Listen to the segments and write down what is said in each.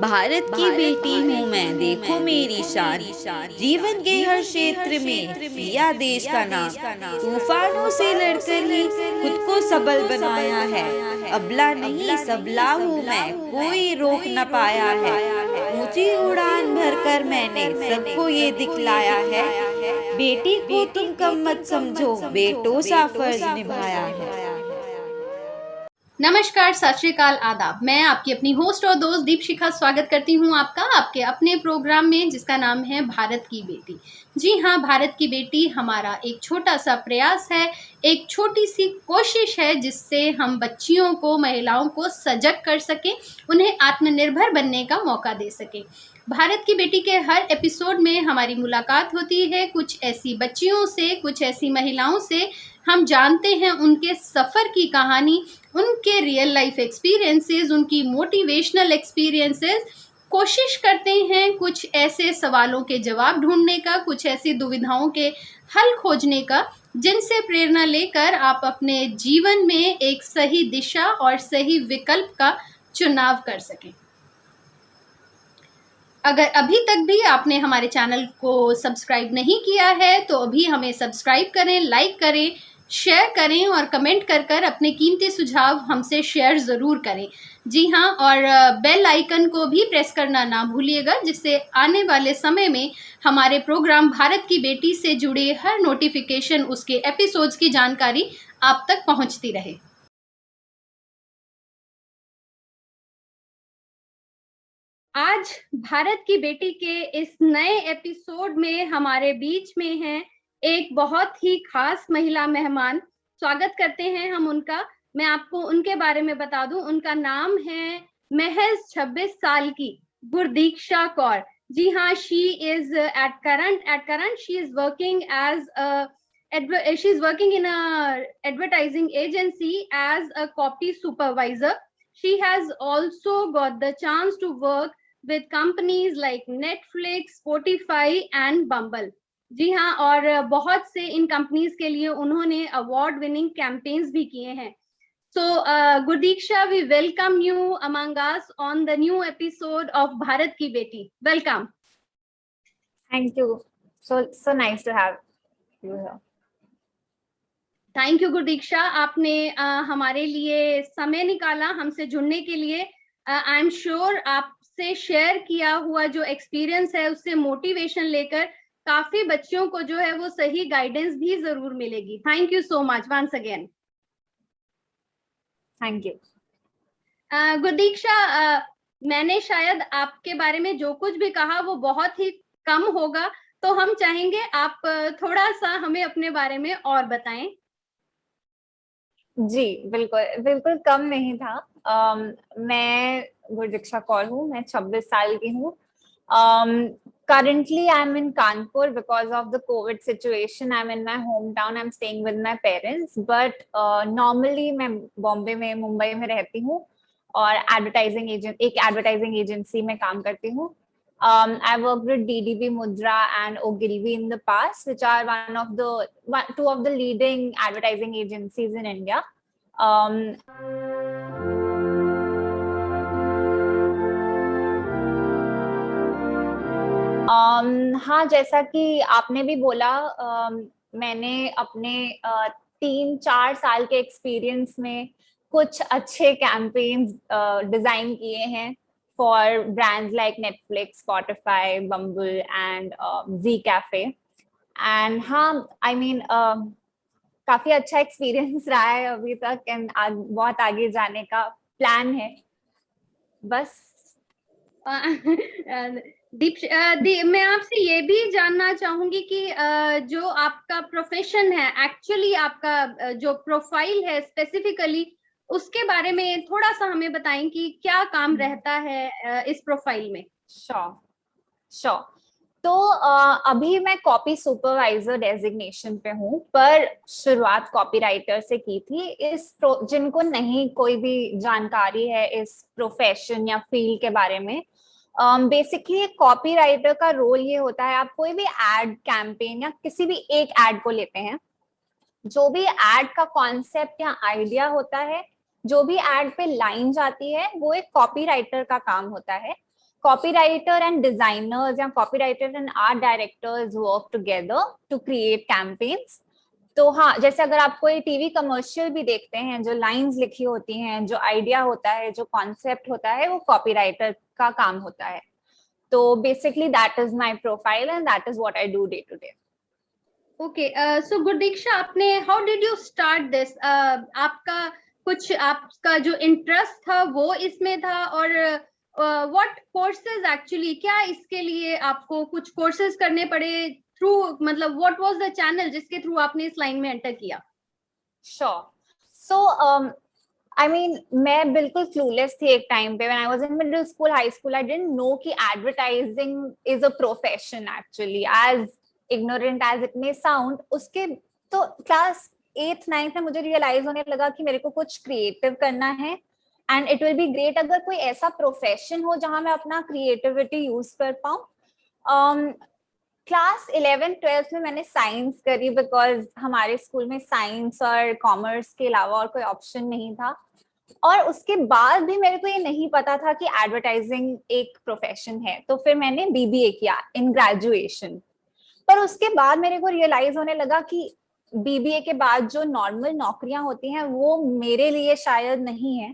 भारत की बेटी हूँ मैं, देखो मेरी शान। जीवन के हर क्षेत्र में किया देश का नाम। तूफानों से लड़कर ही खुद को सबल बनाया है। अबला नहीं सबला हूँ मैं, कोई रोक न पाया है। ऊंची उड़ान भरकर मैंने सबको ये दिखलाया है। बेटी को तुम कम मत समझो, बेटों सा फर्ज निभाया है। नमस्कार, सत श्री अकाल, आदाब। मैं आपकी अपनी होस्ट और दोस्त दीपशिखा स्वागत करती हूं आपका आपके अपने प्रोग्राम में, जिसका नाम है भारत की बेटी। जी हाँ, भारत की बेटी हमारा एक छोटा सा प्रयास है, एक छोटी सी कोशिश है, जिससे हम बच्चियों को, महिलाओं को सजग कर सकें, उन्हें आत्मनिर्भर बनने का मौका दे सकें। भारत की बेटी के हर एपिसोड में हमारी मुलाकात होती है कुछ ऐसी बच्चियों से, कुछ ऐसी महिलाओं से। हम जानते हैं उनके सफ़र की कहानी, उनके रियल लाइफ एक्सपीरियंसेस, उनकी मोटिवेशनल एक्सपीरियंसेस। कोशिश करते हैं कुछ ऐसे सवालों के जवाब ढूंढने का, कुछ ऐसी दुविधाओं के हल खोजने का, जिनसे प्रेरणा लेकर आप अपने जीवन में एक सही दिशा और सही विकल्प का चुनाव कर सकें। अगर अभी तक भी आपने हमारे चैनल को सब्सक्राइब नहीं किया है तो अभी हमें सब्सक्राइब करें, लाइक करें, शेयर करें और कमेंट कर कर अपने कीमती सुझाव हमसे शेयर ज़रूर करें। जी हाँ, और बेल आइकन को भी प्रेस करना ना भूलिएगा, जिससे आने वाले समय में हमारे प्रोग्राम भारत की बेटी से जुड़े हर नोटिफिकेशन, उसके एपिसोड्स की जानकारी आप तक पहुंचती रहे। आज भारत की बेटी के इस नए एपिसोड में हमारे बीच में हैं एक बहुत ही खास महिला मेहमान। स्वागत करते हैं हम उनका। मैं आपको उनके बारे में बता दूं, उनका नाम है महज 26 साल की गुरदीक्षा कौर। जी हाँ, she is at current she is working as she is working in a advertising agency as a copy supervisor. She has also got the chance to work with companies like Netflix, Spotify and Bumble. जी हाँ, और बहुत से इन companies के लिए उन्होंने award winning campaigns भी किए हैं। So, Gurdiksha, we welcome you among us on the new episode of Bharat Ki Beti. Welcome. Thank you. So nice to have you here. Thank you Gurdiksha, आपने हमारे लिए समय निकाला हमसे जुड़ने के लिए। आई एम श्योर आपसे शेयर किया हुआ जो एक्सपीरियंस है उससे मोटिवेशन लेकर काफी बच्चियों को जो है वो सही गाइडेंस भी जरूर मिलेगी। Thank you so much once again. Thank you. Gurdiksha, मैंने शायद आपके बारे में जो कुछ भी कहा वो बहुत ही कम होगा, तो हम चाहेंगे आप थोड़ा सा हमें अपने बारे में और बताएं। जी बिल्कुल बिल्कुल कम नहीं था। मैं गुरदीक्षा कौर हूँ, मैं 26 साल की हूँ। Currently I'm in Kanpur because of the COVID situation. I'm in my hometown. I'm staying with my parents. But normally मैं बॉम्बे में, मुंबई में रहती हूँ और एक एडवर्टाइजिंग एजेंसी में काम करती हूँ। I worked with DDB Mudra and Ogilvy in the past, which are two of the leading advertising agencies in India. हाँ, जैसा कि आपने भी बोला, मैंने अपने 3-4 साल के एक्सपीरियंस में कुछ अच्छे कैंपेन्स डिजाइन किए हैं for brands like Netflix, Spotify, Bumble and Zee Cafe. And हाँ, आई मीन काफी अच्छा एक्सपीरियंस रहा है अभी तक, एंड बहुत आगे जाने का प्लान है बस। मैं आपसे ये भी जानना चाहूंगी कि जो आपका प्रोफेशन है, एक्चुअली आपका जो प्रोफाइल है स्पेसिफिकली, उसके बारे में थोड़ा सा हमें बताएं कि क्या काम रहता है इस प्रोफाइल में। श्योर। तो अभी मैं कॉपी सुपरवाइजर डेजिग्नेशन पे हूँ, पर शुरुआत कॉपीराइटर से की थी। जिनको नहीं कोई भी जानकारी है इस प्रोफेशन या फील्ड के बारे में, बेसिकली कॉपीराइटर का रोल ये होता है, आप कोई भी एड कैंपेन या किसी भी एक एड को लेते हैं, जो भी एड का कॉन्सेप्ट या आइडिया होता है, जो भी एड पे लाइन जाती है, वो एक कॉपीराइटर का काम होता है। copywriter and designers या copywriter and art directors work together to create campaigns. तो हाँ, जैसे अगर आप कोई टीवी कमर्शियल भी देखते हैं, जो लाइंस लिखी होती हैं, जो आइडिया होता है, जो कॉन्सेप्ट होता है, वो कॉपीराइटर का काम होता है. तो basically that is my profile and that is what I do day to day. Okay, so Gurdiksha, आपने how did you start this? आपका जो इंटरेस्ट था वो इसमें था, और व्हाट कोर्सेज एक्चुअली, क्या इसके लिए आपको कुछ कोर्सेज करने पड़े थ्रू, मतलब व्हाट वाज द चैनल जिसके थ्रू आपने इस लाइन में एंटर किया? श्योर. सो आई मीन, मैं बिल्कुल क्लूलेस थी एक टाइम पे. When I was in middle school, high school, I didn't know कि advertising is a profession actually, as ignorant as it may sound. उसके तो क्लास 8th 9th में मुझे रियलाइज होने लगा कि मेरे को कुछ क्रिएटिव करना है, and it will be great अगर कोई ऐसा प्रोफेशन हो जहां मैं अपना क्रिएटिविटी यूज कर पाऊं. क्लास 11th 12th में मैंने साइंस करी, बिकॉज हमारे स्कूल में साइंस और कॉमर्स के अलावा और कोई ऑप्शन नहीं था. और उसके बाद भी मेरे को ये नहीं पता था कि एडवर्टाइजिंग एक प्रोफेशन है. तो फिर मैंने बीबीए किया इन ग्रेजुएशन. पर उसके बाद मेरे को रियलाइज होने लगा कि बीबीए के बाद जो नॉर्मल नौकरियां होती हैं वो मेरे लिए शायद नहीं है.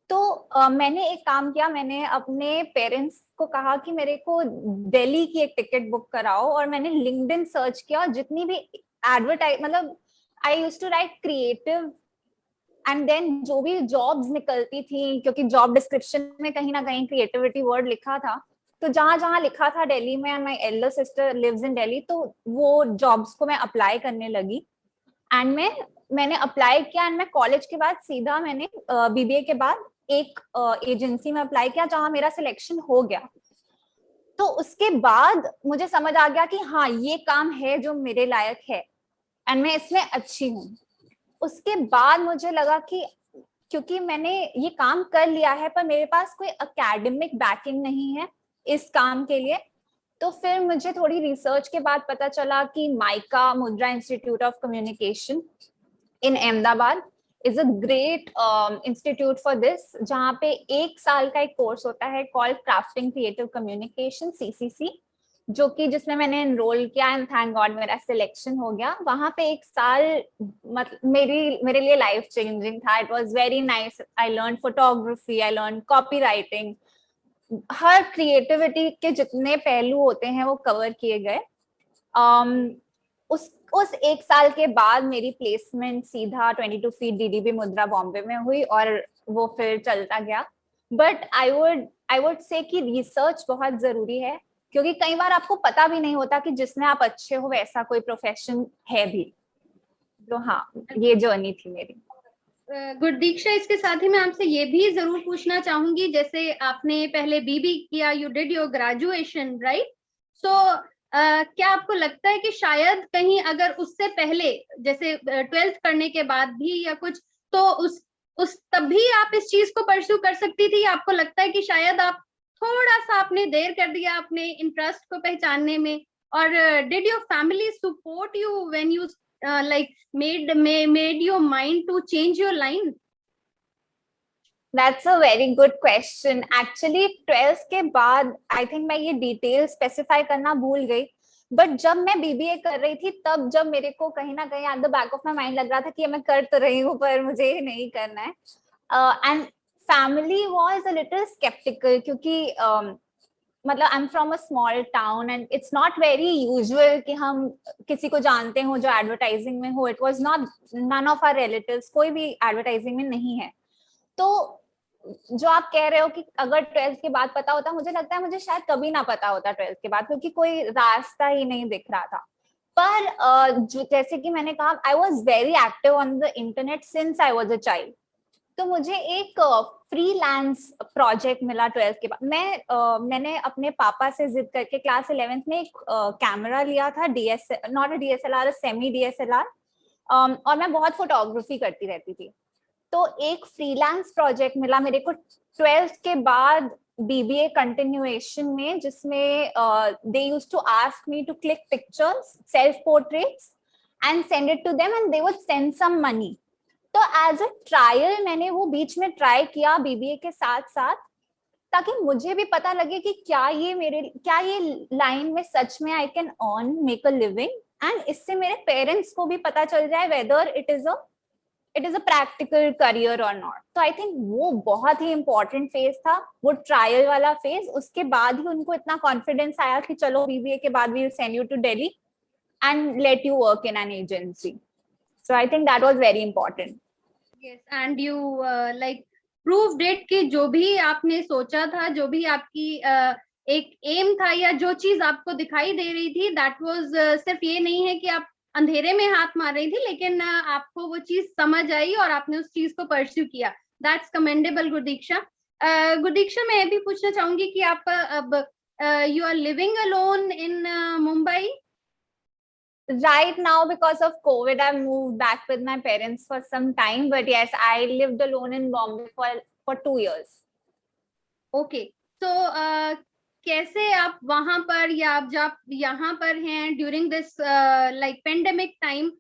तो मैंने एक काम किया. मैंने अपने पेरेंट्स को कहा कि मेरे को दिल्ली की एक टिकट बुक कराओ, और मैंने लिंक्डइन सर्च किया, और जितनी भी एडवर्टाइज, मतलब I used to write creative, and then जो भी जॉब्स निकलती थी, क्योंकि जॉब डिस्क्रिप्शन में कहीं ना कहीं क्रिएटिविटी वर्ड लिखा था, तो जहां जहां लिखा था दिल्ली में, and my elder sister lives in Delhi, तो वो जॉब्स को मैं अप्लाई करने लगी. एंड मैंने अप्लाई किया, एंड मैं कॉलेज के बाद सीधा मैंने बीबीए के बाद एक एजेंसी में अप्लाई किया जहां मेरा सिलेक्शन हो गया. तो उसके बाद मुझे समझ आ गया कि हाँ, ये काम है जो मेरे लायक है, एंड मैं इसमें अच्छी हूँ. उसके बाद मुझे लगा कि क्योंकि मैंने ये काम कर लिया है, पर मेरे पास कोई एकेडमिक बैकिंग नहीं है इस काम के लिए, तो फिर मुझे थोड़ी रिसर्च के बाद पता चला कि माइका मुद्रा institute of communication in Ahmedabad is a great institute for this, जहाँ पे 1 साल का एक कोर्स होता है called crafting creative communication, CCC, जो कि जिसमें मैंने एनरोल किया, एंड थैंक गॉड मेरा सिलेक्शन हो गया. वहां पे 1 साल मतलब मेरे लिए लाइफ चेंजिंग था. It was very nice. I learn photography, I learn copy writing, her creativity के जितने पहलू होते हैं वो कवर किए गए. उस 1 साल के बाद मेरी प्लेसमेंट सीधा 22 फीट DDB मुद्रा बॉम्बे में हुई, और वो फिर चलता गया. बट आई वुड से कि रिसर्च बहुत जरूरी है, क्योंकि कई बार आपको पता भी नहीं होता कि जिसमें आप अच्छे हो वैसा कोई प्रोफेशन है भी. तो हाँ, ये जर्नी थी मेरी. गुरदीक्षा, इसके साथ ही मैं आपसे ये भी जरूर पूछना चाहूंगी, जैसे आपने पहले बीबी किया, you did your graduation, right? So क्या आपको लगता है कि शायद कहीं अगर उससे पहले, जैसे 12th करने के बाद भी या कुछ, तो उस तब भी आप इस चीज को परस्यू कर सकती थी? आपको लगता है कि शायद आप थोड़ा सा आपने देर कर दिया अपने इंटरेस्ट को पहचानने में? और did your family support you when you like made your mind to change your line? That's a very good question. Actually 12th के बाद I think मैं ये डिटेल स्पेसिफाई करना भूल गई, बट जब मैं बीबीए कर रही थी तब जब मेरे को कहीं ना कहीं at the back of my mind लग रहा था कि मैं कर तो रही हूँ पर मुझे ये नहीं करना है, and family was a little sceptical, क्योंकि मतलब I am from a small town and it's not very usual कि हम किसी को जानते हो जो एडवर्टाइजिंग में हो. It was not, none of our relatives कोई भी एडवर्टाइजिंग में नहीं है. तो जो आप कह रहे हो कि अगर 12th के बाद पता होता, मुझे लगता है मुझे शायद कभी ना पता होता 12th के बाद, क्योंकि कोई रास्ता ही नहीं दिख रहा था. पर जैसे कि मैंने कहा, I was very active on the internet since I was a child. तो मुझे एक फ्रीलांस प्रोजेक्ट मिला 12th के बाद. मैंने अपने पापा से जिद करके क्लास 11th में एक कैमरा लिया था, not a DSLR, semi DSLR, और मैं बहुत फोटोग्राफी करती रहती थी. तो एक फ्रीलांस प्रोजेक्ट मिला मेरे को 12th के बाद BBA कंटिन्यूएशन में, जिसमें they used to ask me to click pictures, self portraits, and send it to them, and they would send some money. तो एज अ ट्रायल मैंने वो बीच में ट्राई किया BBA के साथ साथ, ताकि मुझे भी पता लगे कि क्या ये लाइन में सच में I can earn make a living, and इससे मेरे पेरेंट्स को भी पता चल जाए whether it is a practical career और नॉट। तो आई थिंक वो बहुत ही इंपॉर्टेंट फेज था, वो ट्रायल वाला फेज। उसके बाद ही उनको इतना कॉन्फिडेंस आया कि चलो बीबीए के बाद we send you to Delhi and let you work in an agency. So I think that was very important. Yes, and you like proved it कि जो भी आपने सोचा था, जो भी आपकी एक एम था या जो चीज आपको दिखाई दे रही थी, दैट वाज सिर्फ ये नहीं है कि आप अंधेरे में हाथ मार रही थी, लेकिन आपको वो चीज समझ आई और आपने उस चीज को परस्यू किया। That's commendable गुरदीक्षा। गुरदीक्षा, मैं ये भी पूछना चाहूंगी कि आप अब you are living alone in Mumbai? Right now, because of COVID, I moved back with my parents for some time. But yes, I lived alone in Bombay for 2 years. Okay, तो कैसे आप वहां पर या आप जब यहाँ पर हैं during this like pandemic time,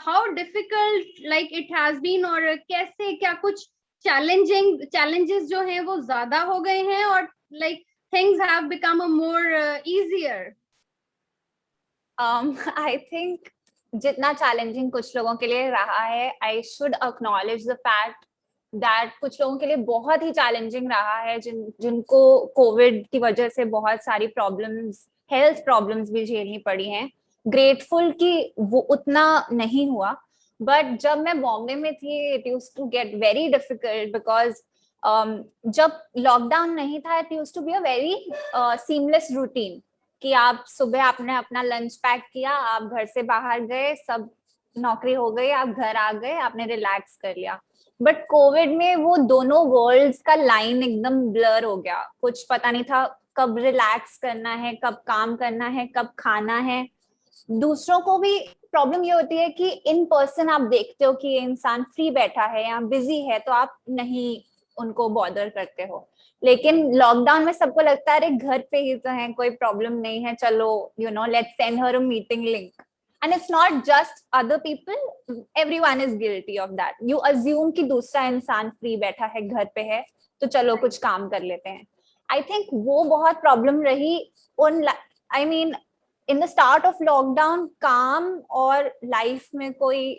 how difficult like it has been, और कैसे क्या कुछ चैलेंजेस जो हैं वो ज्यादा हो गए हैं और like things have become more easier? I think जितना चैलेंजिंग कुछ लोगों के लिए रहा है, I should acknowledge the fact that कुछ लोगों के लिए बहुत ही चैलेंजिंग रहा है, जिनको कोविड की वजह से बहुत सारी प्रॉब्लम्स, हेल्थ प्रॉब्लम्स भी झेलनी पड़ी हैं। ग्रेटफुल कि वो उतना नहीं हुआ, बट जब मैं बॉम्बे में थी it used to get very difficult because जब लॉकडाउन नहीं था it used to be a very seamless routine कि आप सुबह आपने अपना लंच पैक किया, आप घर से बाहर गए, सब नौकरी हो गई, आप घर आ गए, आपने रिलैक्स कर लिया। बट कोविड में वो दोनों वर्ल्ड्स का लाइन एकदम ब्लर हो गया, कुछ पता नहीं था कब रिलैक्स करना है, कब काम करना है, कब खाना है। दूसरों को भी प्रॉब्लम ये होती है कि इन पर्सन आप देखते हो कि ये इंसान फ्री बैठा है या बिजी है तो आप नहीं उनको बॉदर करते हो, लेकिन लॉकडाउन में सबको लगता है अरे घर पे ही तो है, कोई प्रॉब्लम नहीं है, चलो let's send her a meeting link. And it's not just other people, everyone is guilty of that. You assume कि दूसरा इंसान फ्री बैठा है, घर पे है, तो चलो कुछ काम कर लेते हैं। आई थिंक वो बहुत प्रॉब्लम रही उन, I mean in the start of lockdown काम और लाइफ में कोई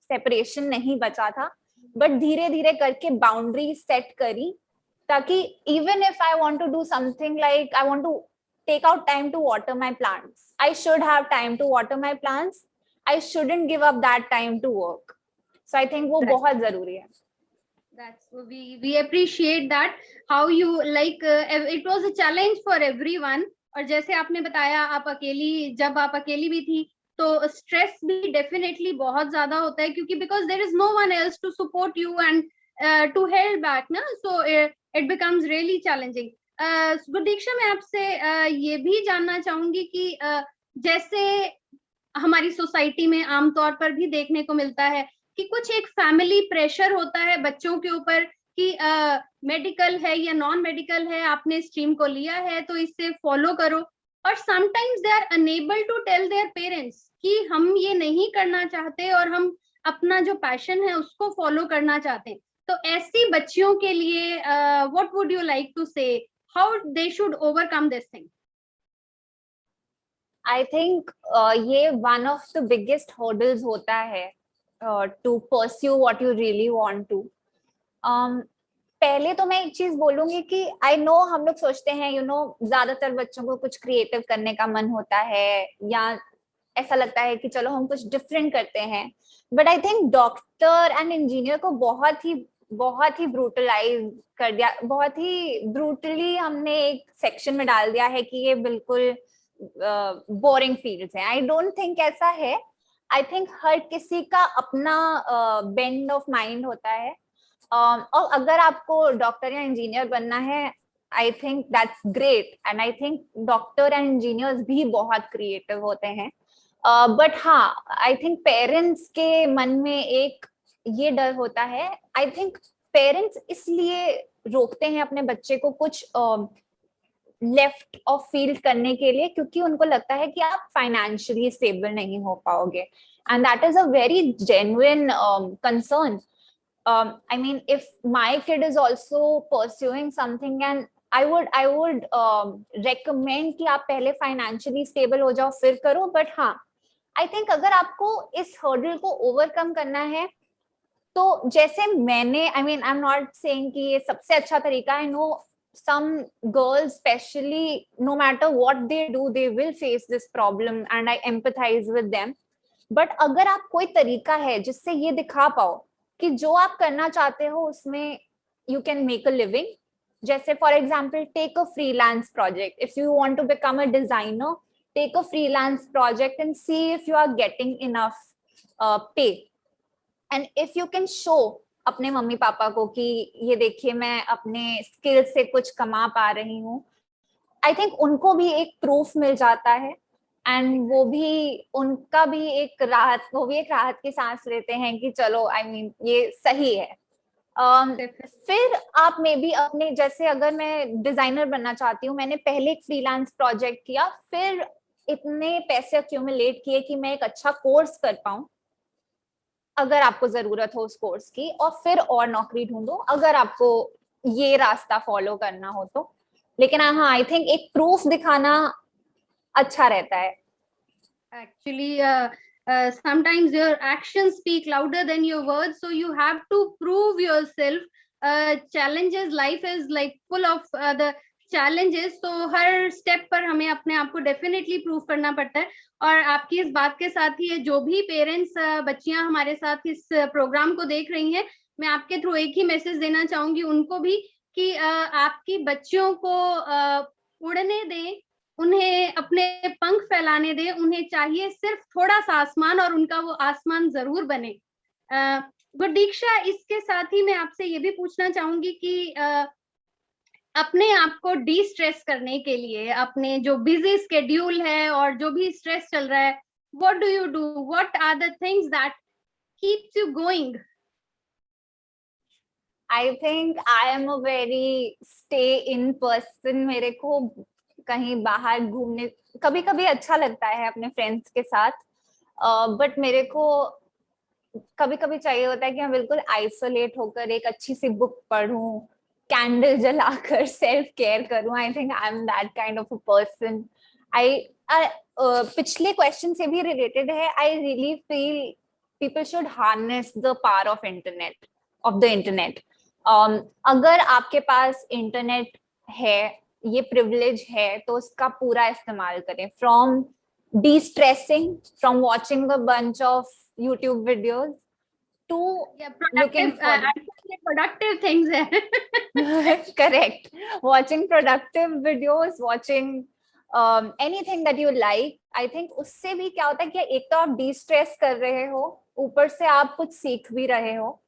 सेपरेशन नहीं बचा था, बट धीरे धीरे करके बाउंड्री सेट करी ताकि even if I want to do something like I want to take out time to water my plants, I should have time to water my plants. I shouldn't give up that time to work. So I think वो बहुत जरूरी है. That's we appreciate that how you like it was a challenge for everyone. और जैसे आपने बताया जब आप अकेली भी थी तो स्ट्रेस भी डेफिनेटली बहुत ज्यादा होता है, क्योंकि because there is no one else to support you and to help back ना, so it becomes really challenging. Gurdiksha, मैं आपसे ये भी जानना चाहूंगी कि जैसे हमारी सोसाइटी में आमतौर पर भी देखने को मिलता है कि कुछ एक फैमिली प्रेशर होता है बच्चों के ऊपर कि मेडिकल है या नॉन मेडिकल है, आपने स्ट्रीम को लिया है तो इससे फॉलो करो, और sometimes they are unable to tell their parents कि हम ये नहीं करना चाहते और हम अपना जो पैशन है उसको फॉलो करना चाहते हैं। तो ऐसी बच्चियों के लिए what would you like to say how they should overcome this thing? I think ये one of the biggest hurdles होता है to pursue what you really want to. पहले तो मैं एक चीज बोलूंगी कि आई नो हम लोग सोचते हैं ज्यादातर बच्चों को कुछ क्रिएटिव करने का मन होता है या ऐसा लगता है कि चलो हम कुछ डिफरेंट करते हैं, but I think doctor and engineer को बहुत ही ब्रूटलाइज कर दिया, बहुत ही ब्रूटली हमने एक सेक्शन में डाल दिया है कि ये बिल्कुल बोरिंग फील्ड्स हैं। आई डोंट थिंक ऐसा है। आई थिंक हर किसी का अपना बेंड ऑफ माइंड होता है, और अगर आपको डॉक्टर या इंजीनियर बनना है I think that's great, and I think doctor and engineers भी बहुत क्रिएटिव होते हैं। बट हाँ, आई थिंक पेरेंट्स के मन में एक ये डर होता है। आई थिंक पेरेंट्स इसलिए रोकते हैं अपने बच्चे को कुछ लेफ्ट ऑफ फील्ड करने के लिए क्योंकि उनको लगता है कि आप फाइनेंशियली स्टेबल नहीं हो पाओगे, and that is a very genuine concern. I mean, if my kid is also pursuing something, and I would recommend कि आप पहले financially stable हो जाओ फिर करो. But हाँ, I think अगर आपको इस hurdle को overcome करना है, तो जैसे मैंने, I mean, I'm not saying कि ये सबसे अच्छा तरीका है. I know some girls, especially, no matter what they do, they will face this problem, and I empathize with them. But अगर आप कोई तरीका है जिससे ये दिखा पाओ कि जो आप करना चाहते हो उसमें you can make a living. जैसे for example, take a freelance project. If you want to become a designer, take a freelance project and see if you are getting enough pay. And if you can show अपने mummy papa को कि ये देखिए मैं अपने skill से कुछ कमा पा रही हूँ, आई थिंक उनको भी एक प्रूफ मिल जाता है, एंड वो भी एक राहत की सांस लेते हैं कि चलो, आई मीन, ये सही है. फिर आप मे बी अपने, जैसे अगर मैं डिजाइनर बनना चाहती हूँ, मैंने पहले एक फ्रीलांस प्रोजेक्ट किया, फिर इतने पैसे अक्यूमुलेट किए कि मैं एक अच्छा कोर्स कर पाऊं, अगर आपको जरूरत हो उस कोर्स की, और फिर और नौकरी ढूंढो अगर आपको ये रास्ता फॉलो करना हो तो. लेकिन हाँ, आई थिंक एक प्रूफ दिखाना अच्छा रहता है. Actually, sometimes your actions speak louder than your words, so you have to prove yourself. Challenges, life is like full of the challenges, so her step पर हमें अपने आप को डेफिनेटली प्रूव करना पड़ता है. और आपकी इस बात के साथ ही जो भी पेरेंट्स बच्चियां हमारे साथ इस प्रोग्राम को देख रही हैं, मैं आपके थ्रू एक ही मैसेज देना चाहूंगी उनको भी कि आपकी बच्चियों को उड़ने दें, उन्हें अपने पंख फैलाने दें. उन्हें चाहिए सिर्फ थोड़ा सा आसमान, और उनका वो आसमान जरूर बने. गुरदीक्षा, इसके साथ ही मैं आपसे ये भी पूछना चाहूंगी कि अपने आप को डी स्ट्रेस करने के लिए, अपने जो बिजी स्केड्यूल है और जो भी स्ट्रेस चल रहा है, what do you do? What are the things that keeps you going? I think I am a very stay in person. मेरे को कहीं बाहर घूमने कभी कभी अच्छा लगता है अपने फ्रेंड्स के साथ, बट मेरे को कभी कभी चाहिए होता है कि मैं बिल्कुल आइसोलेट होकर एक अच्छी सी बुक पढूं, कैंडल जलाकर सेल्फ केयर करूं. I think I am that kind of a person. I पिछले क्वेश्चन से भी रिलेटेड है. I really feel people should harness the power of the internet. अगर आपके पास इंटरनेट है, ये प्रिविलेज है, तो उसका पूरा इस्तेमाल करें. From de-stressing, from watching a bunch of YouTube videos to looking for productive things है. correct, watching productive videos, watching anything that you like. I think उससे भी क्या होता है कि एक तो आप de-stress कर रहे हो, ऊपर से आप कुछ सीख भी रहे हो.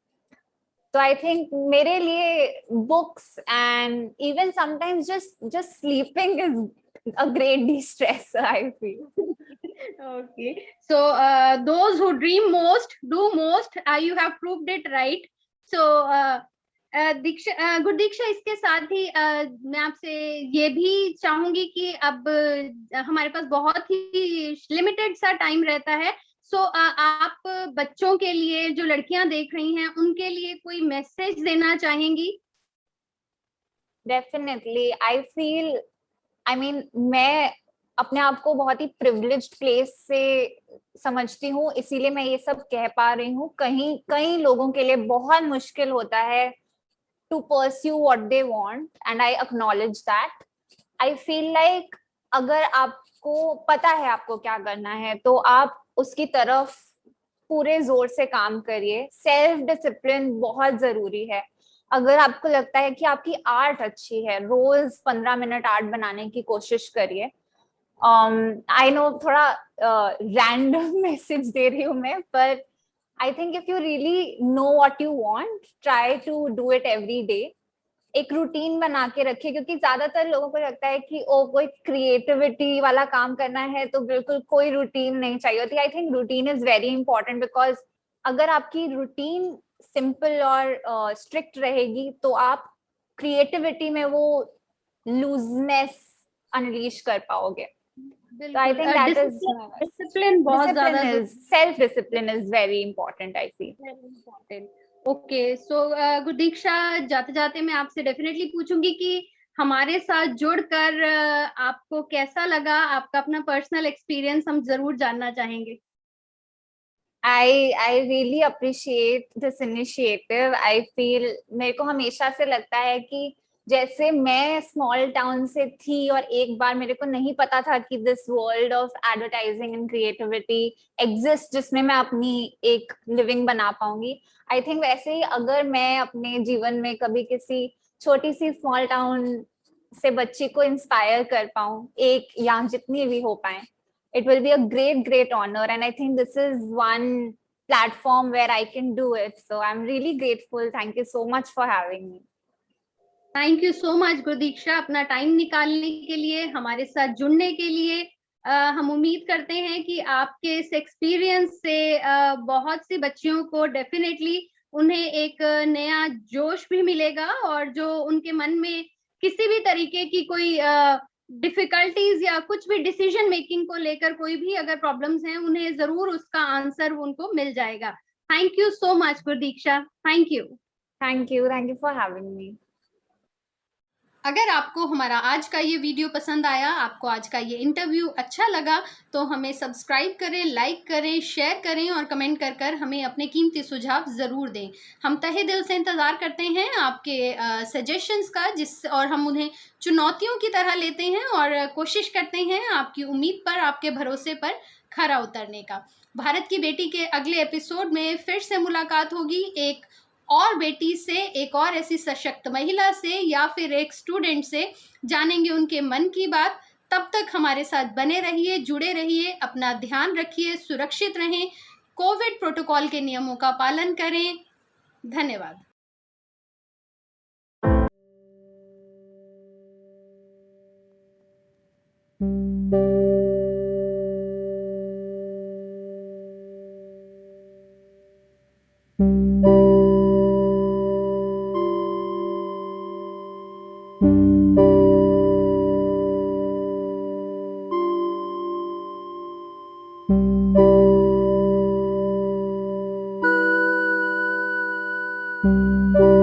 तो आई थिंक मेरे लिए books and even sometimes just sleeping is a great de-stressor, I feel. Okay, so those who dream most do most. You have proved it, right? So गुरदीक्षा, इसके साथ ही मैं आपसे ये भी चाहूंगी कि अब हमारे पास बहुत ही लिमिटेड सा टाइम रहता है. सो आप बच्चों के लिए, जो लड़कियां देख रही हैं, उनके लिए कोई मैसेज देना चाहेंगी? Definitely. I feel, I mean, मैं अपने आप को बहुत ही प्रिविलेज्ड प्लेस से समझती हूँ, इसीलिए मैं ये सब कह पा रही हूँ. कई लोगों के लिए बहुत मुश्किल होता है to pursue what they want, and I acknowledge that. I feel like अगर आपको पता है आपको क्या करना है, तो आप उसकी तरफ पूरे जोर से काम करिए. सेल्फ डिसिप्लिन बहुत जरूरी है. अगर आपको लगता है कि आपकी आर्ट अच्छी है, रोज 15 मिनट आर्ट बनाने की कोशिश करिए. आई नो थोड़ा रैंडम मैसेज दे रही हूँ मैं, पर I think if you really know what you want, try to do it every day. एक रूटीन बना के रखिए, क्योंकि ज्यादातर लोगों को लगता है कि ओ कोई क्रिएटिविटी वाला काम करना है तो बिल्कुल कोई रूटीन नहीं चाहिए होती. I think routine is very important, because अगर आपकी रूटीन सिंपल और स्ट्रिक्ट रहेगी तो आप क्रिएटिविटी में वो लूजनेस अनलीश कर पाओगे. So I think that is discipline बहुत ज़्यादा self discipline is very important, I feel. Very important. Okay, so Gurdiksha, जाते जाते मैं आपसे डेफिनेटली पूछूंगी कि हमारे साथ जुड़कर आपको कैसा लगा, आपका अपना पर्सनल एक्सपीरियंस हम जरूर जानना चाहेंगे। I really appreciate this initiative. I feel मेरे को हमेशा से लगता है कि जैसे मैं स्मॉल टाउन से थी और एक बार मेरे को नहीं पता था कि this world of advertising and creativity exist जिसमें मैं अपनी एक लिविंग बना पाऊंगी। आई थिंक वैसे ही अगर मैं अपने जीवन में कभी किसी छोटी सी स्मॉल टाउन से बच्ची को इंस्पायर कर पाऊं, एक या जितनी भी हो पाए, it will be a great honor, and I think this is one platform where I can do it, so I'm really grateful. Thank you so much for having me. Thank you so much Gurdiksha, अपना time निकालने के लिए, हमारे साथ जुड़ने के लिए। हम उम्मीद करते हैं कि आपके इस एक्सपीरियंस से बहुत सी बच्चियों को डेफिनेटली उन्हें एक नया जोश भी मिलेगा, और जो उनके मन में किसी भी तरीके की कोई डिफिकल्टीज या कुछ भी डिसीजन मेकिंग को लेकर कोई भी अगर प्रॉब्लम्स हैं, उन्हें जरूर उसका आंसर उनको मिल जाएगा। Thank you so much Gurdiksha, thank you. Thank you for having me. अगर आपको हमारा आज का ये वीडियो पसंद आया, आपको आज का ये इंटरव्यू अच्छा लगा, तो हमें सब्सक्राइब करें, लाइक करें, शेयर करें और कमेंट कर कर हमें अपने कीमती सुझाव ज़रूर दें। हम तहे दिल से इंतज़ार करते हैं आपके सजेशंस का, और हम उन्हें चुनौतियों की तरह लेते हैं और कोशिश करते हैं आपकी उम्मीद पर, आपके भरोसे पर खरा उतरने का। भारत की बेटी के अगले एपिसोड में फिर से मुलाकात होगी एक और बेटी से, एक और ऐसी सशक्त महिला से, या फिर एक स्टूडेंट से। जानेंगे उनके मन की बात। तब तक हमारे साथ बने रहिए, जुड़े रहिए, अपना ध्यान रखिए, सुरक्षित रहें, कोविड प्रोटोकॉल के नियमों का पालन करें। धन्यवाद। Thank you.